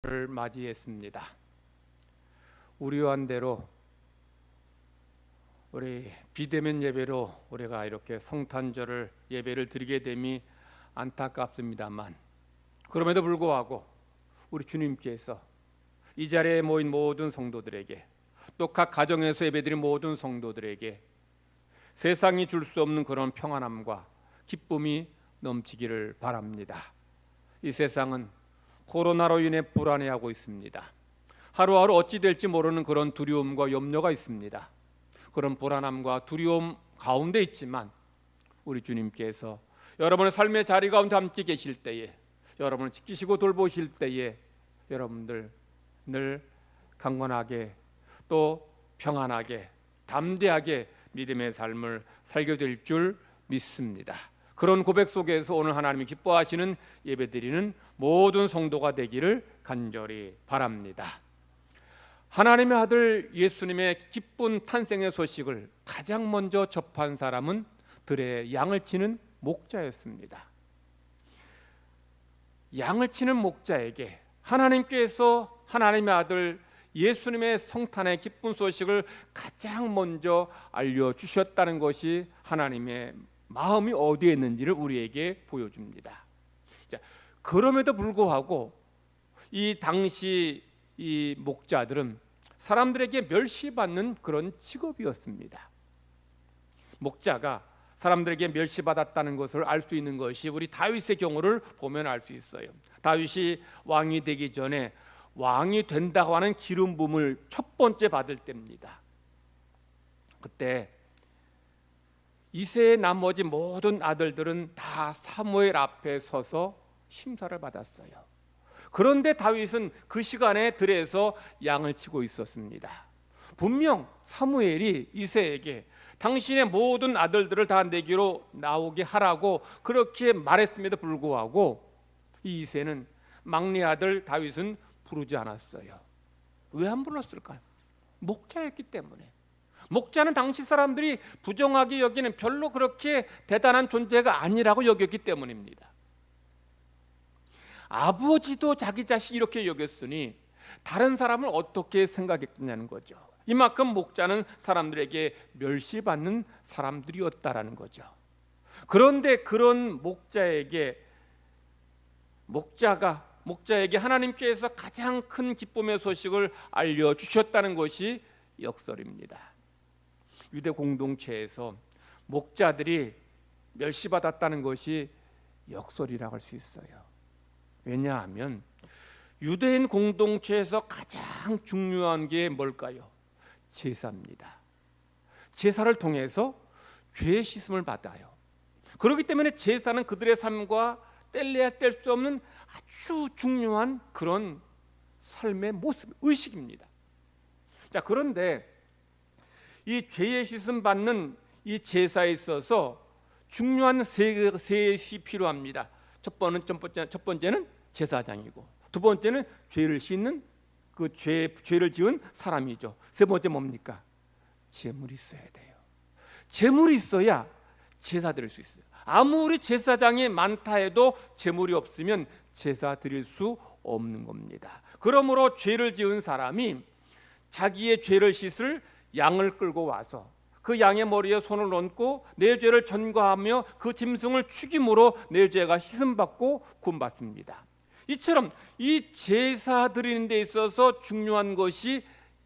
를 맞이했습니다. 우려한 대로 우리 비대면 예배로 우리가 이렇게 성탄절을 예배를 드리게 됨이 안타깝습니다만, 그럼에도 불구하고 우리 주님께서 이 자리에 모인 모든 성도들에게, 또 각 가정에서 예배드린 모든 성도들에게 세상이 줄 수 없는 그런 평안함과 기쁨이 넘치기를 바랍니다. 이 세상은 코로나로 인해 불안해하고 있습니다. 하루하루 어찌 될지 모르는 그런 두려움과 염려가 있습니다. 그런 불안함과 두려움 가운데 있지만 우리 주님께서 여러분의 삶의 자리 가운데 함께 계실 때에, 여러분을 지키시고 돌보실 때에 여러분들 늘 강건하게 또 평안하게 담대하게 믿음의 삶을 살게 될 줄 믿습니다. 그런 고백 속에서 오늘 하나님이 기뻐하시는 예배드리는 모든 성도가 되기를 간절히 바랍니다. 하나님의 아들 예수님의 기쁜 탄생의 소식을 가장 먼저 접한 사람은 들에 양을 치는 목자였습니다. 양을 치는 목자에게 하나님께서 하나님의 아들 예수님의 성탄의 기쁜 소식을 가장 먼저 알려주셨다는 것이 하나님의 마음이 어디에 있는지를 우리에게 보여줍니다. 자, 그럼에도 불구하고 이 당시 이 목자들은 사람들에게 멸시받는 그런 직업이었습니다. 목자가 사람들에게 멸시받았다는 것을 알 수 있는 것이 우리 다윗의 경우를 보면 알 수 있어요. 다윗이 왕이 되기 전에 왕이 된다고 하는 기름 부음을 첫 번째 받을 때입니다. 그때 이새의 나머지 모든 아들들은 다 사무엘 앞에 서서 심사를 받았어요. 그런데 다윗은 그 시간에 들에서 양을 치고 있었습니다. 분명 사무엘이 이새에게 당신의 모든 아들들을 다 내게로 나오게 하라고 그렇게 말했음에도 불구하고 이 이새는 막내 아들 다윗은 부르지 않았어요. 왜 안 불렀을까요? 목자였기 때문에. 목자는 당시 사람들이 부정하게 여기는 별로 그렇게 대단한 존재가 아니라고 여겼기 때문입니다. 아버지도 자기 자식 이렇게 여겼으니 다른 사람을 어떻게 생각했느냐는 거죠. 이만큼 목자는 사람들에게 멸시받는 사람들이었다라는 거죠. 그런데 그런 목자에게 하나님께서 가장 큰 기쁨의 소식을 알려주셨다는 것이 역설입니다. 유대 공동체에서 목자들이 멸시받았다는 것이 역설이라고 할 수 있어요. 왜냐하면 유대인 공동체에서 가장 중요한 게 뭘까요? 제사입니다. 제사를 통해서 죄의 씻음을 받아요. 그렇기 때문에 제사는 그들의 삶과 뗄래야 뗄 수 없는 아주 중요한 그런 삶의 모습, 의식입니다. 자, 그런데 이 죄의 씻음 받는 이 제사에 있어서 중요한 세 것이 필요합니다. 첫 번째는 제사장이고, 두 번째는 죄를 씻는 그 죄를 지은 사람이죠. 세 번째 뭡니까? 제물이 있어야 돼요. 제물이 있어야 제사 드릴 수 있어요. 아무리 제사장이 많다 해도 제물이 없으면 제사 드릴 수 없는 겁니다. 그러므로 죄를 지은 사람이 자기의 죄를 씻을 양을 끌고 와서 그 양의 머리에 손을 얹고 내 죄를 전가하며 그 짐승을 죽임으로 내 죄가 씻음받고 구원받습니다. 이처럼 이 제사 드리는 데 있어서 중요한 것이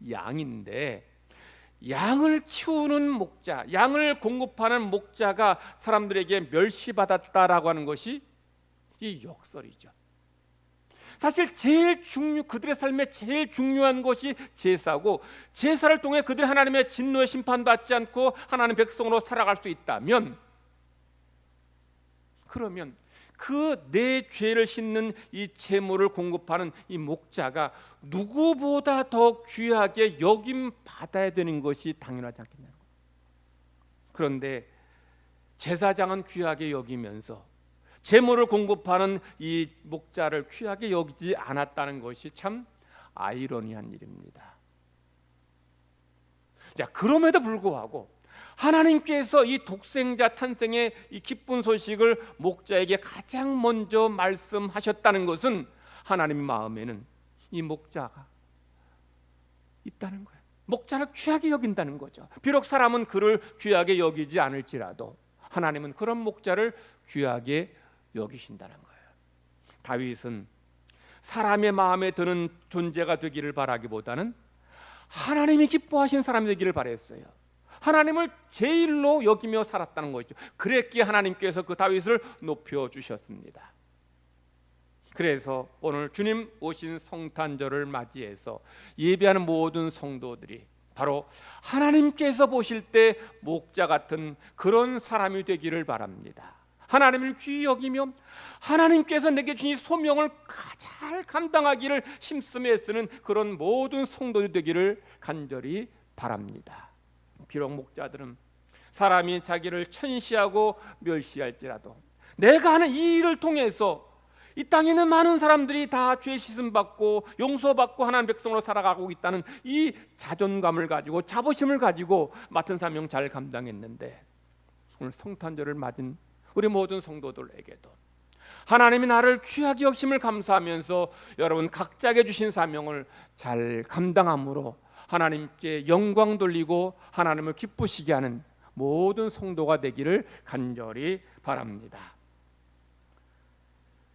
양인데, 양을 키우는 목자, 양을 공급하는 목자가 사람들에게 멸시받았다라고 하는 것이 이 역설이죠. 사실 그들의 삶에 제일 중요한 것이 제사고, 제사를 통해 그들이 하나님의 진노의 심판받지 않고 하나님 백성으로 살아갈 수 있다면, 그러면 그 내 죄를 씻는 이 제물을 공급하는 이 목자가 누구보다 더 귀하게 여김 받아야 되는 것이 당연하지 않겠냐는 거예요. 그런데 제사장은 귀하게 여기면서 제물을 공급하는 이 목자를 귀하게 여기지 않았다는 것이 참 아이러니한 일입니다. 자, 그럼에도 불구하고 하나님께서 이 독생자 탄생의 이 기쁜 소식을 목자에게 가장 먼저 말씀하셨다는 것은 하나님 마음에는 이 목자가 있다는 거예요. 목자를 귀하게 여긴다는 거죠. 비록 사람은 그를 귀하게 여기지 않을지라도 하나님은 그런 목자를 귀하게 여기신다는 거예요. 다윗은 사람의 마음에 드는 존재가 되기를 바라기보다는 하나님이 기뻐하신 사람이 되기를 바랬어요. 하나님을 제일로 여기며 살았다는 거죠. 그랬기에 하나님께서 그 다윗을 높여주셨습니다. 그래서 오늘 주님 오신 성탄절을 맞이해서 예배하는 모든 성도들이 바로 하나님께서 보실 때 목자 같은 그런 사람이 되기를 바랍니다. 하나님을 귀히 여기며 하나님께서 내게 주신 소명을 잘 감당하기를 힘쓰며 쓰는 그런 모든 성도들이 되기를 간절히 바랍니다. 비록 목자들은 사람이 자기를 천시하고 멸시할지라도 내가 하는 이 일을 통해서 이 땅에 있는 많은 사람들이 다 죄 씻음 받고 용서받고 하나님 백성으로 살아가고 있다는 이 자존감을 가지고 자부심을 가지고 맡은 사명 잘 감당했는데, 오늘 성탄절을 맞은 우리 모든 성도들에게도 하나님이 나를 귀하게 여기심을 감사하면서 여러분 각자에게 주신 사명을 잘 감당함으로 하나님께 영광 돌리고 하나님을 기쁘시게 하는 모든 성도가 되기를 간절히 바랍니다.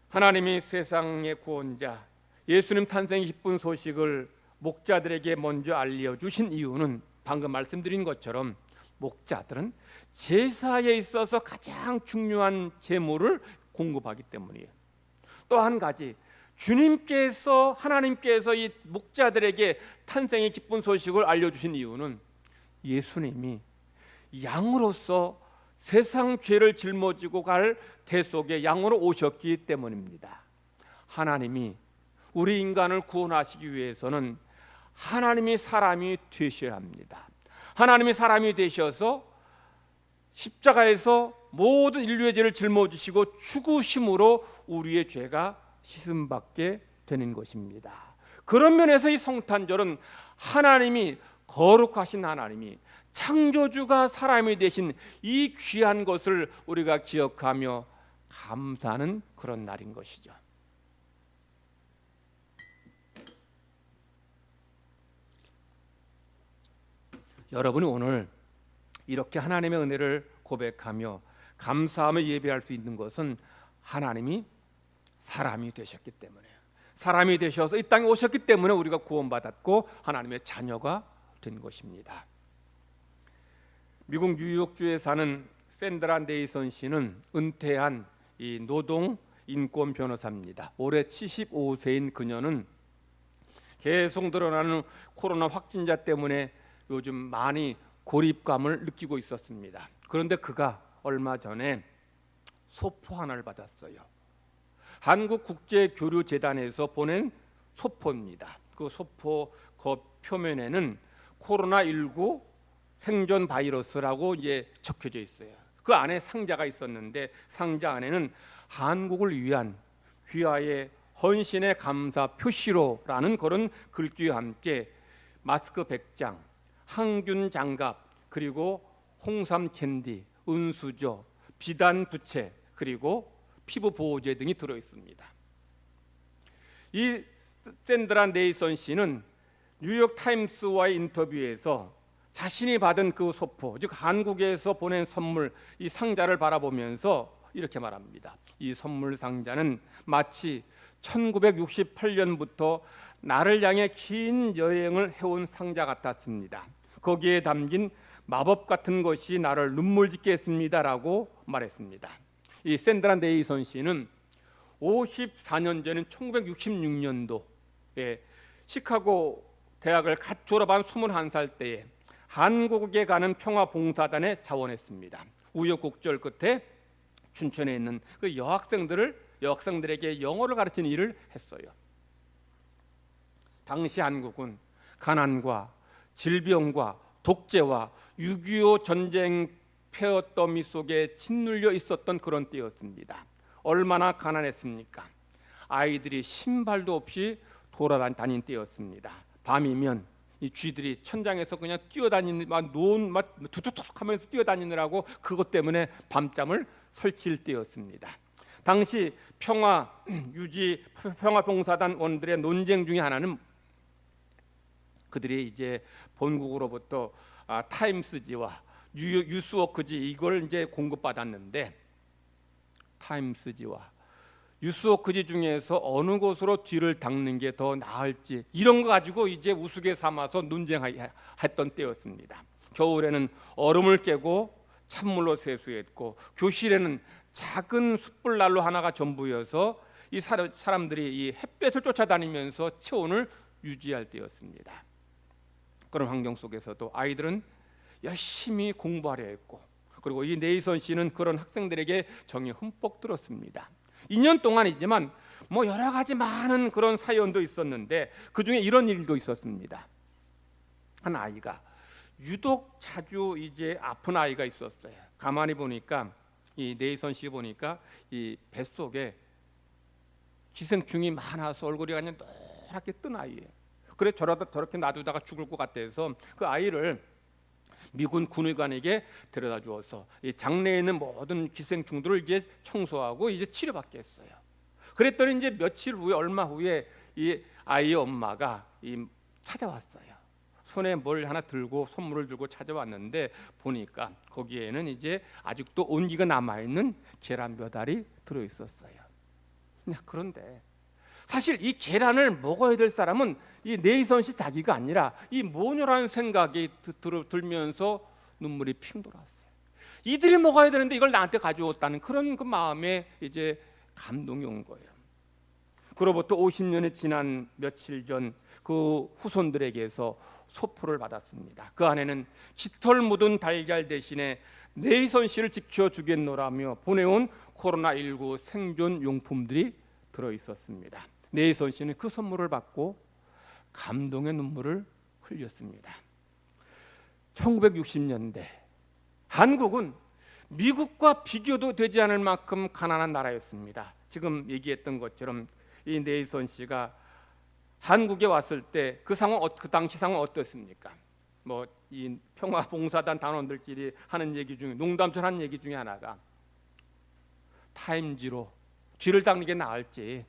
하나님이 세상의 구원자 예수님 탄생의 기쁜 소식을 목자들에게 먼저 알려주신 이유는 방금 말씀드린 것처럼 목자들은 제사에 있어서 가장 중요한 제물을 공급하기 때문이에요. 또 한 가지, 하나님께서 이 목자들에게 탄생의 기쁜 소식을 알려주신 이유는 예수님이 양으로서 세상 죄를 짊어지고 갈 대속의 양으로 오셨기 때문입니다. 하나님이 우리 인간을 구원하시기 위해서는 하나님이 사람이 되셔야 합니다. 하나님이 사람이 되셔서 십자가에서 모든 인류의 죄를 짊어지시고 죽으심으로 우리의 죄가 씻음받게 되는 것입니다. 그런 면에서 이 성탄절은 하나님이, 거룩하신 하나님이 창조주가 사람이 되신 이 귀한 것을 우리가 기억하며 감사하는 그런 날인 것이죠. 여러분이 오늘 이렇게 하나님의 은혜를 고백하며 감사하며 예배할 수 있는 것은 하나님이 사람이 되셨기 때문에, 사람이 되셔서 이 땅에 오셨기 때문에 우리가 구원받았고 하나님의 자녀가 된 것입니다. 미국 뉴욕주에 사는 샌드라 네이선 씨는 은퇴한 이 노동 인권 변호사입니다. 올해 75세인 그녀는 계속 늘어나는 코로나 확진자 때문에 요즘 많이 고립감을 느끼고 있었습니다. 그런데 그가 얼마 전에 소포 하나를 받았어요. 한국국제교류재단에서 보낸 소포입니다. 그 소포 겉표면에는 코로나19 생존 바이러스라고 이제 적혀져 있어요. 그 안에 상자가 있었는데 상자 안에는 한국을 위한 귀하의 헌신의 감사 표시로라는 그런 글귀와 함께 마스크 100장, 항균 장갑, 그리고 홍삼 캔디, 은수저, 비단 부채, 그리고 피부 보호제 등이 들어 있습니다. 이 샌드라 네이선 씨는 뉴욕 타임스와의 인터뷰에서 자신이 받은 그 소포, 즉 한국에서 보낸 선물, 이 상자를 바라보면서 이렇게 말합니다. 이 선물 상자는 마치 1968년부터 나를 향해 긴 여행을 해온 상자 같았습니다. 거기에 담긴 마법 같은 것이 나를 눈물 짓게 했습니다라고 말했습니다. 이 샌드라 네이선 씨는 54년 전인 1966년도에 시카고 대학을 갓 졸업한 21살 때에 한국에 가는 평화봉사단에 자원했습니다. 우여곡절 끝에 춘천에 있는 그 여학생들에게 영어를 가르치는 일을 했어요. 당시 한국은 가난과 질병과 독재와 6.25 전쟁 폐허더미 속에 짓눌려 있었던 그런 때였습니다. 얼마나 가난했습니까? 아이들이 신발도 없이 돌아다닌 때였습니다. 밤이면 이 쥐들이 천장에서 그냥 뛰어다니는, 두둑둑 하면서 뛰어다니느라고 그것 때문에 밤잠을 설칠 때였습니다. 당시 평화봉사단원들의 논쟁 중에 하나는 그들이 이제 본국으로부터 타임스지와 뉴스워크지 이걸 이제 공급받았는데, 타임스지와 뉴스워크지 중에서 어느 곳으로 뒤를 닦는 게 더 나을지, 이런 거 가지고 이제 우스개 삼아서 논쟁했던 때였습니다. 겨울에는 얼음을 깨고 찬물로 세수했고, 교실에는 작은 숯불난로 하나가 전부여서 이 사람들이 이 햇볕을 쫓아다니면서 체온을 유지할 때였습니다. 그런 환경 속에서도 아이들은 열심히 공부하려 했고, 그리고 이 네이선 씨는 그런 학생들에게 정이 흠뻑 들었습니다. 2년 동안이지만 뭐 여러 가지 많은 그런 사연도 있었는데, 그 중에 이런 일도 있었습니다. 한 아이가 유독 자주 이제 아픈 아이가 있었어요. 가만히 보니까 이 네이선 씨 보니까 이 뱃속에 기생충이 많아서 얼굴이 그냥 노랗게 뜬 아이예요. 그래 저렇게 놔두다가 죽을 것 같아서 그 아이를 미군 군의관에게 데려다 주어서 이 장내에 있는 모든 기생충들을 이제 청소하고 이제 치료받게 했어요. 그랬더니 이제 며칠 후에, 얼마 후에 이 아이의 엄마가 찾아왔어요. 손에 뭘 하나 들고, 선물을 들고 찾아왔는데, 보니까 거기에는 이제 아직도 온기가 남아있는 계란 몇 알이 들어 있었어요. 그런데 사실 이 계란을 먹어야 될 사람은 이 네이선 씨 자기가 아니라 이 모녀라는 생각이 들면서 눈물이 핑 돌았어요. 이들이 먹어야 되는데 이걸 나한테 가져왔다는 그런 그 마음에 이제 감동이 온 거예요. 그로부터 50년이 지난 며칠 전 그 후손들에게서 소포를 받았습니다. 그 안에는 깃털 묻은 달걀 대신에 네이선 씨를 지켜주겠노라며 보내온 코로나19 생존 용품들이 들어 있었습니다. 네이선 씨는 그 선물을 받고 감동의 눈물을 흘렸습니다. 1960년대 한국은 미국과 비교도 되지 않을 만큼 가난한 나라였습니다. 지금 얘기했던 것처럼 이 네이선 씨가 한국에 왔을 때 그 당시 상황 어떻습니까? 뭐 이 평화봉사단 단원들끼리 하는 얘기 중에, 농담처럼 하는 얘기 중에 하나가 타임지로 뒤를 닦는 게 나을지,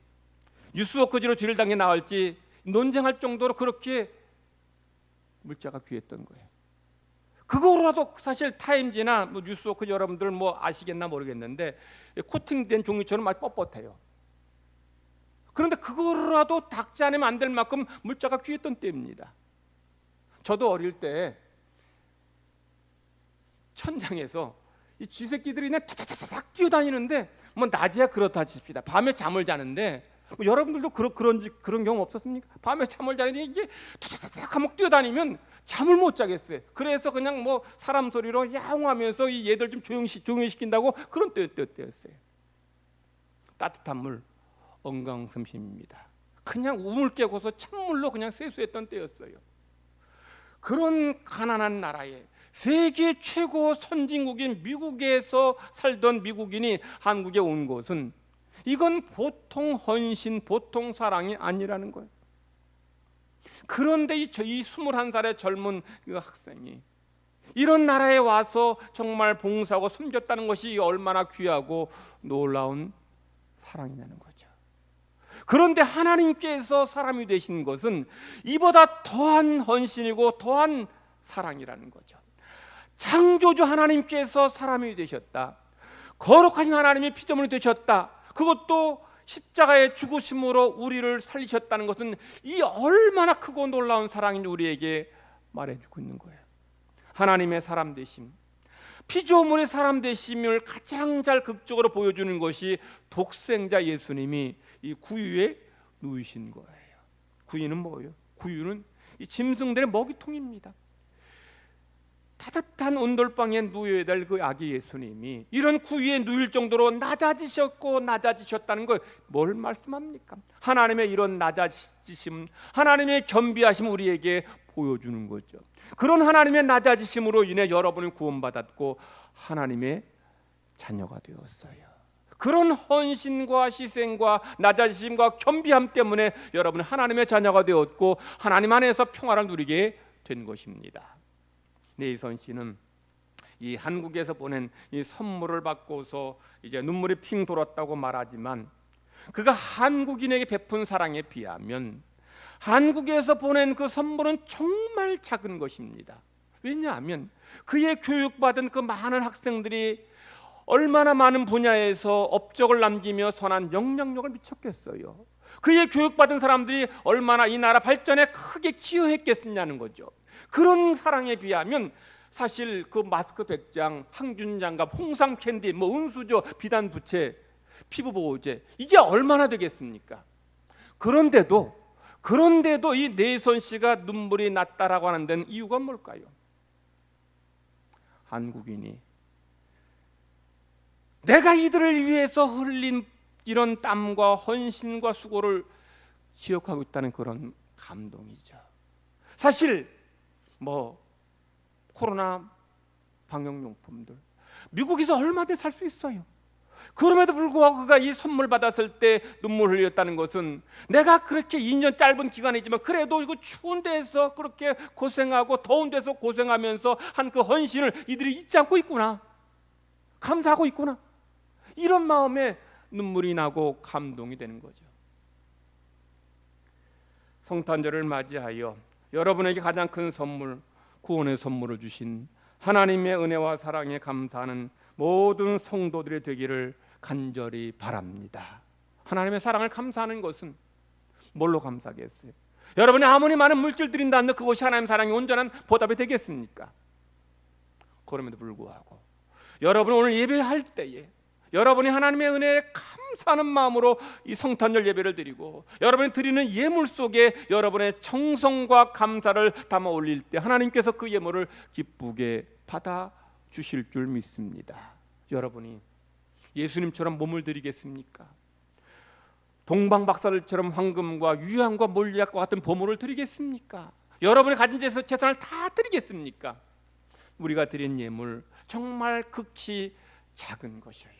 뉴스워크지로 뒤를 닦는 게 나을지 논쟁할 정도로 그렇게 물자가 귀했던 거예요. 그거라도 사실 타임지나 뭐 뉴스워크 여러분들 뭐 아시겠나 모르겠는데 코팅된 종이처럼 막 뻣뻣해요. 그런데 그거라도 닦지 않으면 안 될 만큼 물자가 귀했던 때입니다. 저도 어릴 때 천장에서 이 쥐새끼들이 그냥 타닥타닥 뛰어다니는데, 뭐 낮에야 그렇다 칩시다. 밤에 잠을 자는데, 뭐 여러분들도 그런 경험 없었습니까? 밤에 잠을 자는데 이게 타닥타닥 하면 뛰어다니면 잠을 못 자겠어요. 그래서 그냥 뭐 사람 소리로 야옹하면서 이 얘들 좀 조용히 시킨다고 그런 때였어요. 따뜻한 물 언강삼심입니다. 그냥 우물 깨고서 찬물로 그냥 세수했던 때였어요. 그런 가난한 나라에 세계 최고 선진국인 미국에서 살던 미국인이 한국에 온 것은 이건 보통 헌신, 보통 사랑이 아니라는 거예요. 그런데 이 21살의 젊은 그 학생이 이런 나라에 와서 정말 봉사하고 섬겼다는 것이 얼마나 귀하고 놀라운 사랑이냐는 거죠. 그런데 하나님께서 사람이 되신 것은 이보다 더한 헌신이고 더한 사랑이라는 거죠. 창조주 하나님께서 사람이 되셨다. 거룩하신 하나님이 피조물이 되셨다. 그것도 십자가의 죽으심으로 우리를 살리셨다는 것은 이 얼마나 크고 놀라운 사랑인지 우리에게 말해주고 있는 거예요. 하나님의 사람 되심, 피조물의 사람 되심을 가장 잘 극적으로 보여주는 것이 독생자 예수님이 이 구유에 누이신 거예요. 구유는 뭐예요? 구유는 이 짐승들의 먹이통입니다. 따뜻한 온돌방에 누워야 될 그 아기 예수님이 이런 구유에 누일 정도로 낮아지셨다는 걸 뭘 말씀합니까? 하나님의 이런 낮아지심, 하나님의 겸비하심 우리에게 보여주는 거죠. 그런 하나님의 낮아지심으로 인해 여러분은 구원받았고 하나님의 자녀가 되었어요. 그런 헌신과 희생과 낮아지심과 겸비함 때문에 여러분은 하나님의 자녀가 되었고 하나님 안에서 평화를 누리게 된 것입니다. 네이선 씨는 이 한국에서 보낸 이 선물을 받고서 이제 눈물이 핑 돌았다고 말하지만 그가 한국인에게 베푼 사랑에 비하면 한국에서 보낸 그 선물은 정말 작은 것입니다. 왜냐하면 그의 교육받은 그 많은 학생들이 얼마나 많은 분야에서 업적을 남기며 선한 영향력을 미쳤겠어요. 그의 교육받은 사람들이 얼마나 이 나라 발전에 크게 기여했겠느냐는 거죠. 그런 사랑에 비하면 사실 그 마스크 100장, 항균 장갑, 홍삼 캔디, 은수저, 비단 부채, 피부 보호제 이게 얼마나 되겠습니까? 그런데도 이 네이선 씨가 눈물이 났다라고 하는 데는 이유가 뭘까요? 한국인이 내가 이들을 위해서 흘린 이런 땀과 헌신과 수고를 기억하고 있다는 그런 감동이죠. 사실 코로나 방역용품들 미국에서 얼마든지 살 수 있어요. 그럼에도 불구하고 그가 이 선물 받았을 때 눈물 흘렸다는 것은 내가 그렇게 2년 짧은 기간이지만 그래도 이거 추운 데서 그렇게 고생하고 더운 데서 고생하면서 한 그 헌신을 이들이 잊지 않고 있구나, 감사하고 있구나, 이런 마음에 눈물이 나고 감동이 되는 거죠. 성탄절을 맞이하여 여러분에게 가장 큰 선물, 구원의 선물을 주신 하나님의 은혜와 사랑에 감사하는 모든 성도들이 되기를 간절히 바랍니다. 하나님의 사랑을 감사하는 것은 뭘로 감사하겠어요? 여러분이 아무리 많은 물질 드린다 한들 그것이 하나님의 사랑의 온전한 보답이 되겠습니까? 그럼에도 불구하고 여러분 오늘 예배할 때에 여러분이 하나님의 은혜에 감사하는 마음으로 이 성탄절 예배를 드리고 여러분이 드리는 예물 속에 여러분의 정성과 감사를 담아 올릴 때 하나님께서 그 예물을 기쁘게 받아 주실 줄 믿습니다. 여러분이 예수님처럼 몸을 드리겠습니까? 동방박사들처럼 황금과 유향과 몰약과 같은 보물을 드리겠습니까? 여러분이 가진 재산을 다 드리겠습니까? 우리가 드린 예물 정말 극히 작은 것이에요.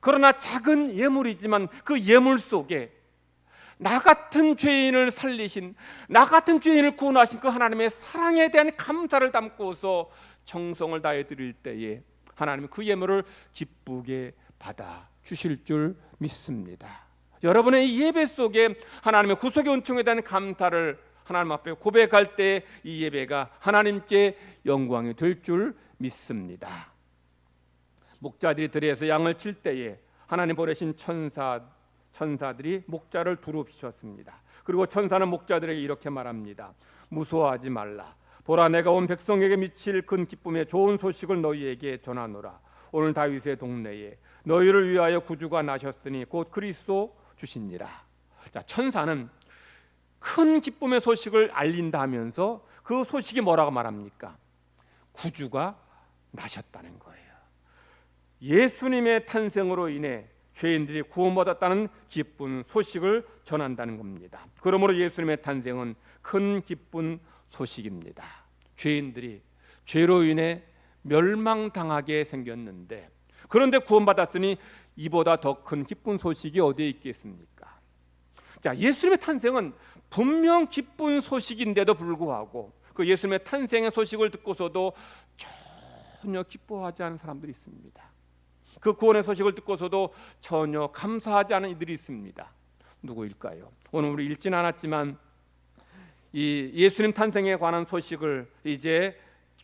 그러나 작은 예물이지만 그 예물 속에 나 같은 죄인을 살리신, 나 같은 죄인을 구원하신 그 하나님의 사랑에 대한 감사를 담고서 정성을 다해 드릴 때에 하나님은 그 예물을 기쁘게 받아 주실 줄 믿습니다. 여러분의 이 예배 속에 하나님의 구속의 은총에 대한 감사를 하나님 앞에 고백할 때 이 예배가 하나님께 영광이 될 줄 믿습니다. 목자들이 들에서 양을 칠 때에 하나님 보내신 천사들이 목자를 두루치셨습니다. 그리고 천사는 목자들에게 이렇게 말합니다. 무서워하지 말라. 보라, 내가 온 백성에게 미칠 큰 기쁨의 좋은 소식을 너희에게 전하노라. 오늘 다윗의 동네에 너희를 위하여 구주가 나셨으니 곧 그리스도 주시니라. 자, 천사는 큰 기쁨의 소식을 알린다 하면서 그 소식이 뭐라고 말합니까? 구주가 나셨다는 거예요. 예수님의 탄생으로 인해 죄인들이 구원받았다는 기쁜 소식을 전한다는 겁니다. 그러므로 예수님의 탄생은 큰 기쁜 소식입니다. 죄인들이 죄로 인해 멸망당하게 생겼는데 그런데 구원받았으니 이보다 더 큰 기쁜 소식이 어디에 있겠습니까? 자, 예수님의 탄생은 분명 기쁜 소식인데도 불구하고 그 예수님의 탄생의 소식을 듣고서도 전혀 기뻐하지 않은 사람들이 있습니다. 그 구원의 소식을 듣고서도 전혀 감사하지 않은 이들이 있습니다. 누구일까요? 오늘 우리 읽지는 않았지만 이 예수님 탄생에 관한 소식을 이제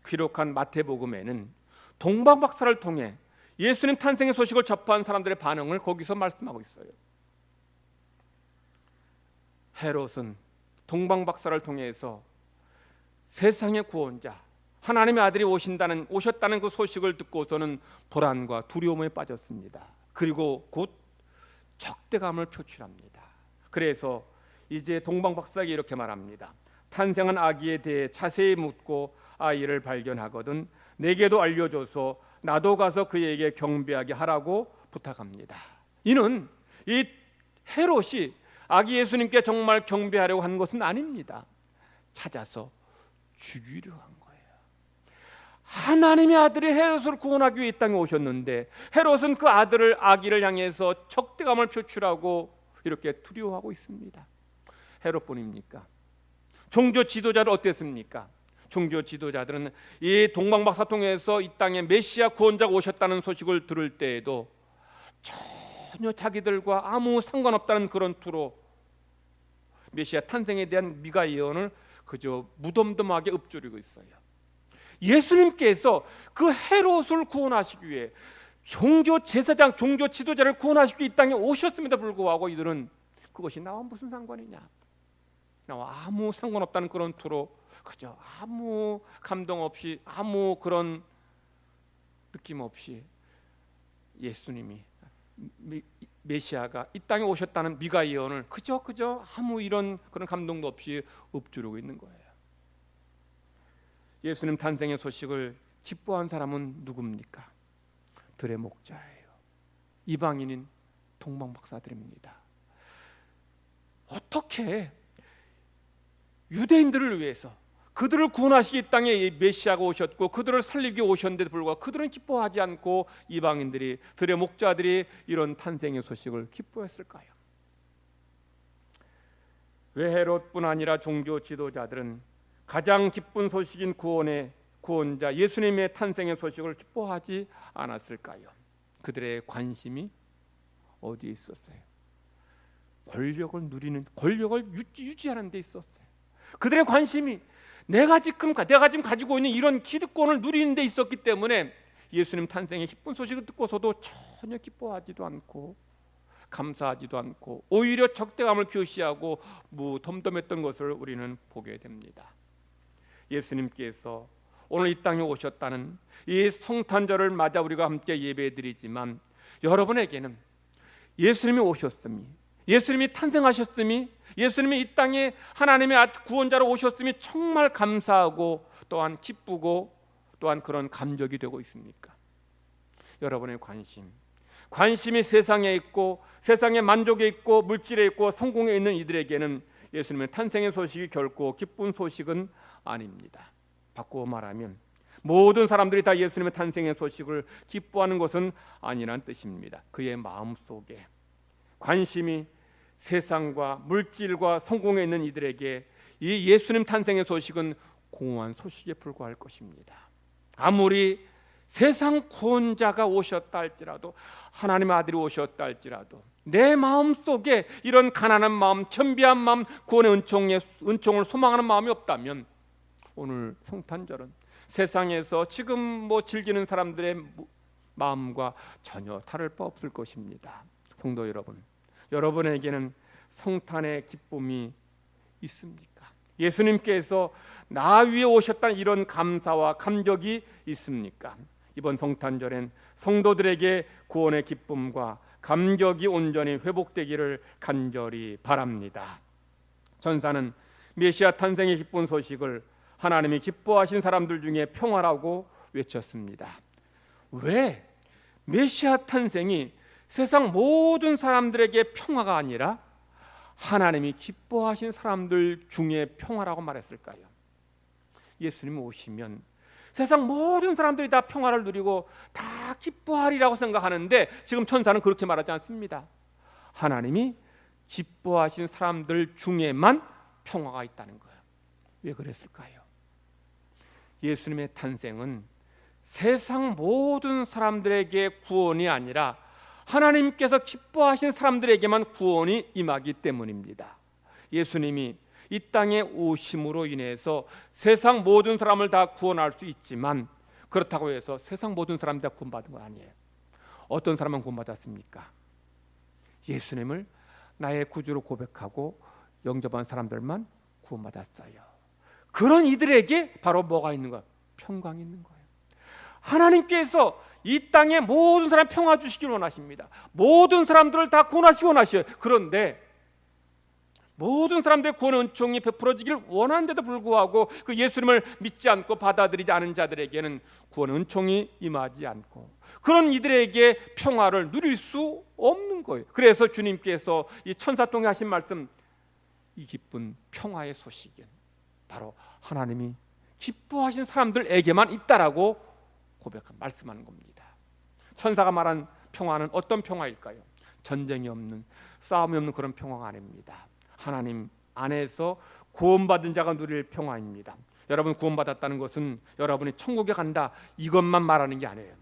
기록한 마태복음에는 동방박사를 통해 예수님 탄생의 소식을 접한 사람들의 반응을 거기서 말씀하고 있어요. 헤롯은 동방박사를 통해서 세상의 구원자 하나님의 아들이 오셨다는 그 소식을 듣고서는 불안과 두려움에 빠졌습니다. 그리고 곧 적대감을 표출합니다. 그래서 이제 동방박사에게 이렇게 말합니다. 탄생한 아기에 대해 자세히 묻고 아이를 발견하거든 내게도 알려줘서 나도 가서 그에게 경배하게 하라고 부탁합니다. 이는 이 헤롯이 아기 예수님께 정말 경배하려고 한 것은 아닙니다. 찾아서 죽이려 한 거예요. 하나님의 아들이 헤롯을 구원하기 위해 이 땅에 오셨는데 헤롯은 그 아기를 향해서 적대감을 표출하고 이렇게 두려워하고 있습니다. 헤롯뿐입니까? 종교 지도자를 어땠습니까? 종교 지도자들은 이 동방박사 통해서 이 땅에 메시아 구원자가 오셨다는 소식을 들을 때에도 전혀 자기들과 아무 상관없다는 그런 투로 메시아 탄생에 대한 미가 예언을 그저 무덤덤하게 읊조리고 있어요. 예수님께서 그 헤롯을 구원하시기 위해 종교 제사장, 종교 지도자를 구원하시기 위해 이 땅에 오셨음에도 불구하고 이들은 그것이 나와 무슨 상관이냐, 나와 아무 상관없다는 그런 투로 그저 아무 감동 없이 아무 그런 느낌 없이 예수님이 메시아가 이 땅에 오셨다는 미가 예언을 그저 아무 이런 그런 감동도 없이 읊조리고 있는 거예요. 예수님 탄생의 소식을 기뻐한 사람은 누굽니까? 들의 목자예요. 이방인인 동방박사들입니다. 어떻게 유대인들을 위해서 그들을 구원하시기 이 땅에 메시아가 오셨고 그들을 살리기 오셨는데도 불구하고 그들은 기뻐하지 않고 이방인들이, 들의 목자들이 이런 탄생의 소식을 기뻐했을까요? 왜 헤롯뿐 아니라 종교 지도자들은 가장 기쁜 소식인 구원자 예수님의 탄생의 소식을 기뻐하지 않았을까요? 그들의 관심이 어디에 있었어요? 권력을 유지하는 데 있었어요. 그들의 관심이 내가 지금 가지고 있는 이런 기득권을 누리는 데 있었기 때문에 예수님 탄생의 기쁜 소식을 듣고서도 전혀 기뻐하지도 않고 감사하지도 않고 오히려 적대감을 표시하고 무덤덤했던 것을 우리는 보게 됩니다. 예수님께서 오늘 이 땅에 오셨다는 이 성탄절을 맞아 우리가 함께 예배드리지만 여러분에게는 예수님이 오셨음이, 예수님이 탄생하셨음이, 예수님이 이 땅에 하나님의 구원자로 오셨음이 정말 감사하고 또한 기쁘고 또한 그런 감격이 되고 있습니까? 여러분의 관심이 세상에 있고 세상에 만족에 있고 물질에 있고 성공에 있는 이들에게는 예수님의 탄생의 소식이 결코 기쁜 소식은 아닙니다. 바꾸어 말하면 모든 사람들이 다 예수님의 탄생의 소식을 기뻐하는 것은 아니란 뜻입니다. 그의 마음속에 관심이 세상과 물질과 성공에 있는 이들에게 이 예수님 탄생의 소식은 공허한 소식에 불과할 것입니다. 아무리 세상 구원자가 오셨다 할지라도, 하나님의 아들이 오셨다 할지라도 내 마음속에 이런 가난한 마음, 천비한 마음, 구원의 은총을 소망하는 마음이 없다면 오늘 성탄절은 세상에서 지금 즐기는 사람들의 마음과 전혀 다를 바 없을 것입니다. 성도 여러분, 여러분에게는 성탄의 기쁨이 있습니까? 예수님께서 나 위에 오셨다는 이런 감사와 감격이 있습니까? 이번 성탄절엔 성도들에게 구원의 기쁨과 감격이 온전히 회복되기를 간절히 바랍니다. 천사는 메시아 탄생의 기쁜 소식을 하나님이 기뻐하신 사람들 중에 평화라고 외쳤습니다. 왜 메시아 탄생이 세상 모든 사람들에게 평화가 아니라 하나님이 기뻐하신 사람들 중에 평화라고 말했을까요? 예수님이 오시면 세상 모든 사람들이 다 평화를 누리고 다 기뻐하리라고 생각하는데 지금 천사는 그렇게 말하지 않습니다. 하나님이 기뻐하신 사람들 중에만 평화가 있다는 거예요. 왜 그랬을까요? 예수님의 탄생은 세상 모든 사람들에게 구원이 아니라 하나님께서 기뻐하신 사람들에게만 구원이 임하기 때문입니다. 예수님이 이 땅에 오심으로 인해서 세상 모든 사람을 다 구원할 수 있지만 그렇다고 해서 세상 모든 사람이 다 구원받은 건 아니에요. 어떤 사람만 구원받았습니까? 예수님을 나의 구주로 고백하고 영접한 사람들만 구원받았어요. 그런 이들에게 바로 뭐가 있는 거예요? 평강이 있는 거예요. 하나님께서 이 땅에 모든 사람 평화 주시길 원하십니다. 모든 사람들을 다 구원하시기 원하셔요. 그런데 모든 사람들의 구원 은총이 베풀어지길 원하는데도 불구하고 그 예수님을 믿지 않고 받아들이지 않은 자들에게는 구원 은총이 임하지 않고 그런 이들에게 평화를 누릴 수 없는 거예요. 그래서 주님께서 이 천사 통해 하신 말씀, 이 기쁜 평화의 소식은 바로 하나님이 기뻐하신 사람들에게만 있다라고 말씀하는 겁니다. 천사가 말한 평화는 어떤 평화일까요? 전쟁이 없는, 싸움이 없는 그런 평화가 아닙니다. 하나님 안에서 구원받은 자가 누릴 평화입니다. 여러분 구원받았다는 것은 여러분이 천국에 간다 이것만 말하는 게 아니에요.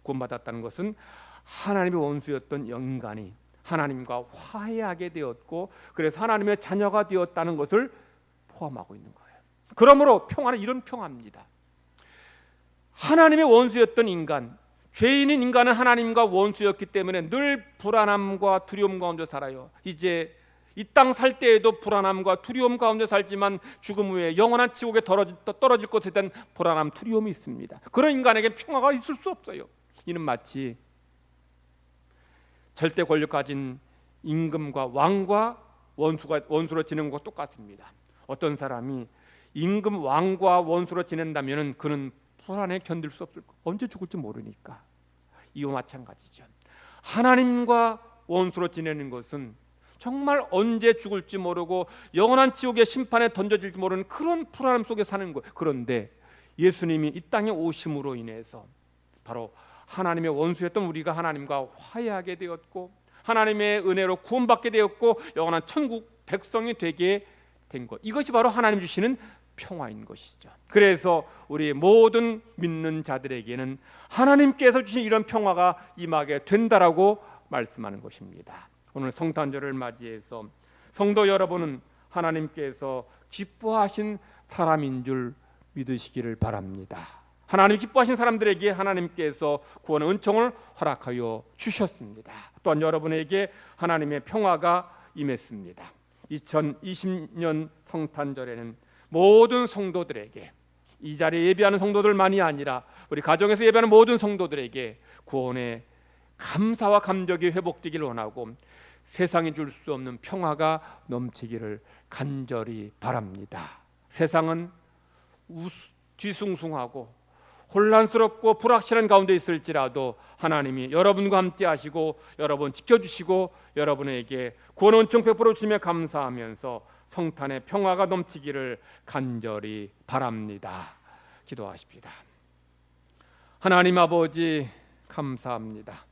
구원받았다는 것은 하나님의 원수였던 인간이 하나님과 화해하게 되었고 그래서 하나님의 자녀가 되었다는 것을 포함하고 있는 거예요. 그러므로 평화는 이런 평화입니다. 하나님의 원수였던 인간, 죄인인 인간은 하나님과 원수였기 때문에 늘 불안함과 두려움 가운데 살아요. 이제 이 땅 살 때에도 불안함과 두려움 가운데 살지만 죽음 후에 영원한 지옥에 떨어질 것에 대한 불안함, 두려움이 있습니다. 그런 인간에게 평화가 있을 수 없어요. 이는 마치 절대 권력 가진 임금과 왕과 원수로 지내는 것과 똑같습니다. 어떤 사람이 임금 왕과 원수로 지낸다면 그는 불안에 견딜 수 없을 거예요. 언제 죽을지 모르니까. 이와 마찬가지죠. 하나님과 원수로 지내는 것은 정말 언제 죽을지 모르고 영원한 지옥의 심판에 던져질지 모르는 그런 불안함 속에 사는 거예요. 그런데 예수님이 이 땅에 오심으로 인해서 바로 하나님의 원수였던 우리가 하나님과 화해하게 되었고 하나님의 은혜로 구원받게 되었고 영원한 천국 백성이 되게 된 것, 이것이 바로 하나님 주시는 평화인 것이죠. 그래서 우리 모든 믿는 자들에게는 하나님께서 주신 이런 평화가 임하게 된다라고 말씀하는 것입니다. 오늘 성탄절을 맞이해서 성도 여러분은 하나님께서 기뻐하신 사람인 줄 믿으시기를 바랍니다. 하나님 기뻐하신 사람들에게 하나님께서 구원의 은총을 허락하여 주셨습니다. 또한 여러분에게 하나님의 평화가 임했습니다. 2020년 성탄절에는 모든 성도들에게, 이 자리에 예배하는 성도들만이 아니라 우리 가정에서 예배하는 모든 성도들에게 구원의 감사와 감격이 회복되기를 원하고 세상이 줄 수 없는 평화가 넘치기를 간절히 바랍니다. 세상은 뒤숭숭하고 혼란스럽고 불확실한 가운데 있을지라도 하나님이 여러분과 함께 하시고 여러분 지켜주시고 여러분에게 구원 은총 베풀어 주시며 감사하면서 성탄의 평화가 넘치기를 간절히 바랍니다. 기도하십시다. 하나님 아버지 감사합니다.